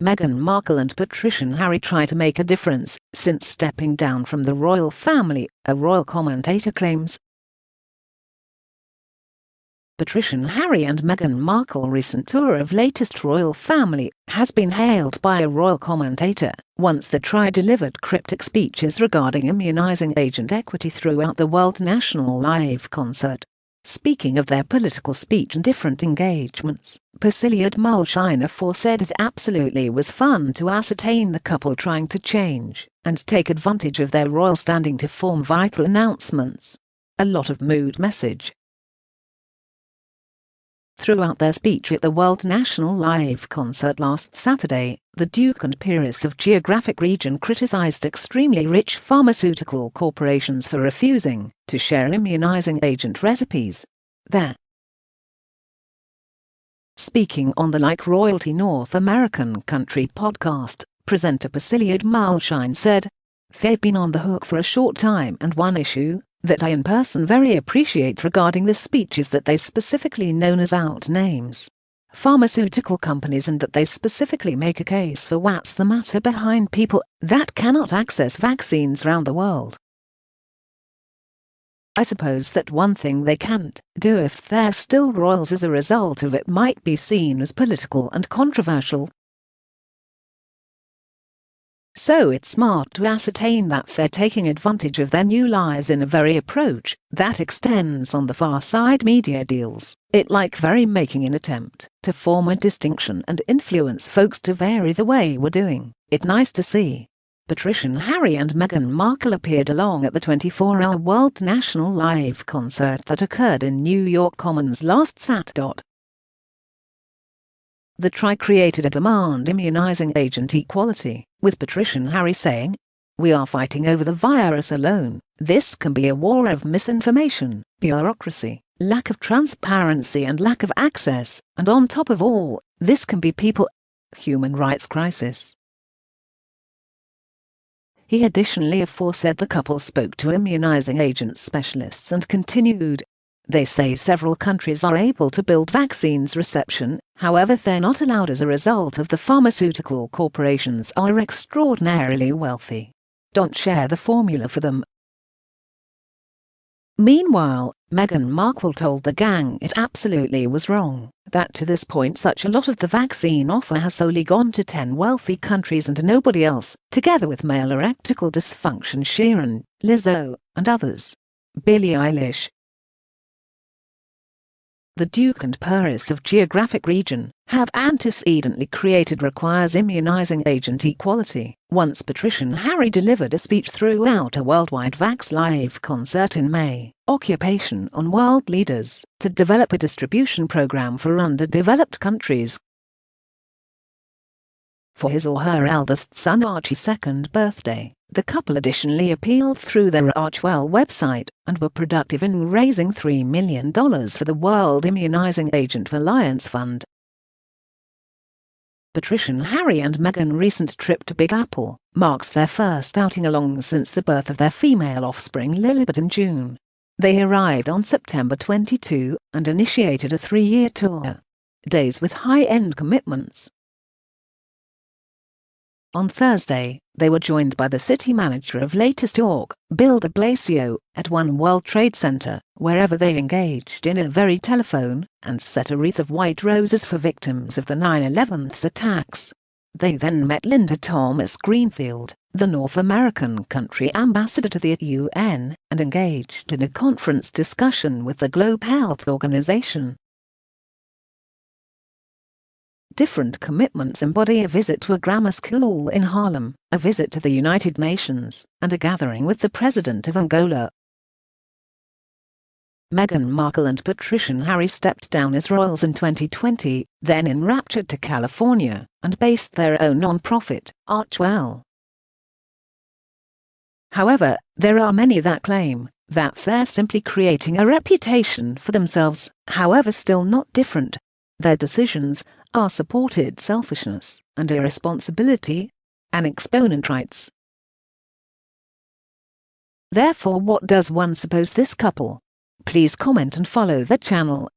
Meghan Markle and Patricia Harry try to make a difference since stepping down from the royal family, a royal commentator claims. Patricia Harry and Meghan Markle's recent tour of latest royal family has been hailed by a royal commentator once the trio delivered cryptic speeches regarding immunizing agent equity throughout the World National Live concert. Speaking of their political speech and different engagements, Paciliad Mulshine said it absolutely was fun to ascertain the couple trying to change and take advantage of their royal standing to form vital announcements. A lot of mood message. Throughout their speech at the World National Live concert last Saturday, the Duke and Peeress of Geographic Region criticized extremely rich pharmaceutical corporations for refusing to share immunizing agent recipes. There. Speaking on the Like Royalty North American Country podcast, presenter Paciliad Mulshine said, "They've been on the hook for a short time, and one issue that I in person very appreciate regarding this speech is that they specifically known as out names pharmaceutical companies, and that they specifically make a case for what's the matter behind people that cannot access vaccines around the world. I suppose that one thing they can't do if they're still royals as a result of it might be seen as political and controversial. So it's smart to ascertain that they're taking advantage of their new lives in a very approach that extends on the far side media deals. It like very making an attempt to form a distinction and influence folks to vary the way we're doing it. Nice to see." Patricia Harry and Meghan Markle appeared along at the 24-hour World National Live concert that occurred in New York Commons last Saturday. The trio created a demand immunizing agent equality, with Patricia Harry saying, "We are fighting over the virus alone. This can be a war of misinformation, bureaucracy, lack of transparency and lack of access, and on top of all, this can be human rights crisis." He additionally said the couple spoke to immunizing agent specialists and continued, "They say several countries are able to build vaccines reception, however they're not allowed as a result of the pharmaceutical corporations are extraordinarily wealthy. Don't share the formula for them." Meanwhile, Meghan Markle told the gang it absolutely was wrong, that to this point such a lot of the vaccine offer has solely gone to 10 wealthy countries and nobody else, together with male erectile dysfunction Sheeran, Lizzo, and others. Billie Eilish. The Duke and Peeress of Geographic Region have antecedently created requires immunizing agent equality, once Patricia Harry delivered a speech throughout a worldwide Vax Live concert in May, occupation on world leaders to develop a distribution program for underdeveloped countries. For his or her eldest son Archie's second birthday, the couple additionally appealed through their Archwell website and were productive in raising $3 million for the World Immunizing Agent Alliance Fund. Patricia Harry and Meghan's recent trip to Big Apple marks their first outing along since the birth of their female offspring Lilibet in June. They arrived on September 22 and initiated a 3-year tour. Days with high-end commitments. On Thursday, they were joined by the city manager of latest York, Bill de Blasio, at One World Trade Center, wherever they engaged in a very telephone and set a wreath of white roses for victims of the 9/11 attacks. They then met Linda Thomas Greenfield, the North American country ambassador to the UN, and engaged in a conference discussion with the Global Health Organization. Different commitments embody a visit to a grammar school in Harlem, a visit to the United Nations, and a gathering with the President of Angola. Meghan Markle and Patricia Harry stepped down as royals in 2020, then enraptured to California, and based their own non-profit, Archwell. However, there are many that claim that they're simply creating a reputation for themselves, however still not different. Their decisions are supported selfishness and irresponsibility, an exponent writes. Therefore, what does one suppose this couple? Please comment and follow the channel.